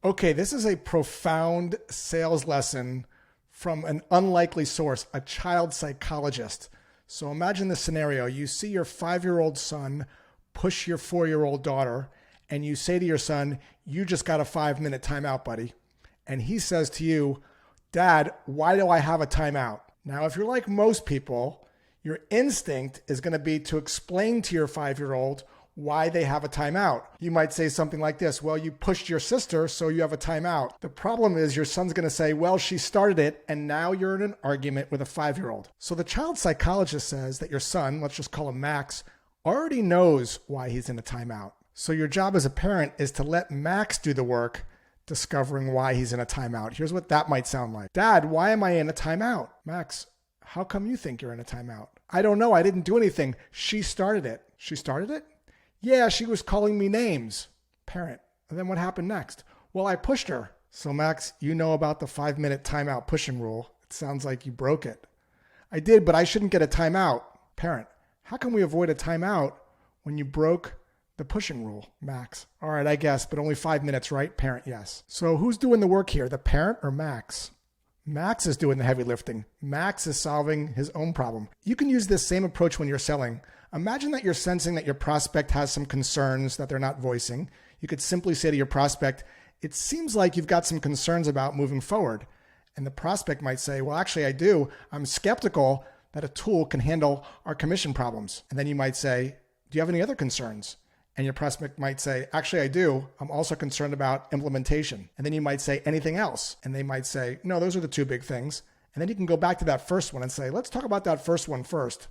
Okay, this is a profound sales lesson from an unlikely source, a child psychologist. So imagine the scenario. You see your 5-year-old son push your 4-year-old daughter, and you say to your son, you just got a 5-minute timeout, buddy. And he says to you, Dad, why do I have a timeout? Now, if you're like most people, your instinct is going to be to explain to your 5-year-old why they have a timeout. You might say something like this, well, you pushed your sister, so you have a timeout. The problem is your son's going to say, well, she started it, and now you're in an argument with a 5-year-old. So the child psychologist says that your son, let's just call him Max, already knows why he's in a timeout. So your job as a parent is to let Max do the work discovering why he's in a timeout. Here's what that might sound like. Dad, why am I in a timeout? Max, how come you think you're in a timeout? I don't know. I didn't do anything. She started it. She started it? Yeah, she was calling me names. Parent. And then what happened next? Well, I pushed her. So Max, you know about the 5-minute timeout pushing rule. It sounds like you broke it. I did, but I shouldn't get a timeout. Parent. How can we avoid a timeout when you broke the pushing rule? Max. All right, I guess, but only 5 minutes, right? Parent, yes. So who's doing the work here, the parent or Max? Max is doing the heavy lifting. Max is solving his own problem. You can use this same approach when you're selling. Imagine that you're sensing that your prospect has some concerns that they're not voicing. You could simply say to your prospect, it seems like you've got some concerns about moving forward. And the prospect might say, well, actually I do. I'm skeptical that a tool can handle our commission problems. And then you might say, do you have any other concerns? And your prospect might say, actually, I do. I'm also concerned about implementation. And then you might say, anything else? And they might say, no, those are the two big things. And then you can go back to that first one and say, let's talk about that first one first.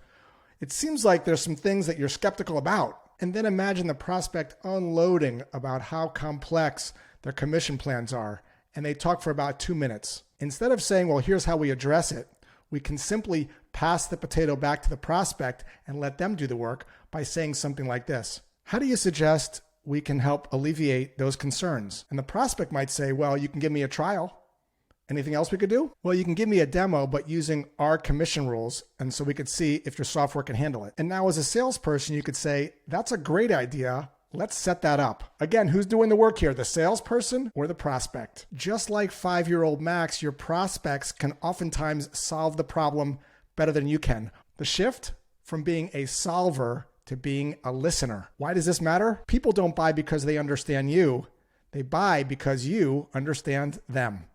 It seems like there's some things that you're skeptical about. And then imagine the prospect unloading about how complex their commission plans are. And they talk for about 2 minutes. Instead of saying, well, here's how we address it, we can simply pass the potato back to the prospect and let them do the work by saying something like this. How do you suggest we can help alleviate those concerns? And the prospect might say, well, you can give me a trial. Anything else we could do? Well, you can give me a demo, but using our commission rules. And so we could see if your software can handle it. And now as a salesperson, you could say, that's a great idea. Let's set that up. Again, who's doing the work here? The salesperson or the prospect? Just like 5-year-old Max, your prospects can oftentimes solve the problem better than you can. The shift from being a solver to being a listener. Why does this matter? People don't buy because they understand you. They buy because you understand them.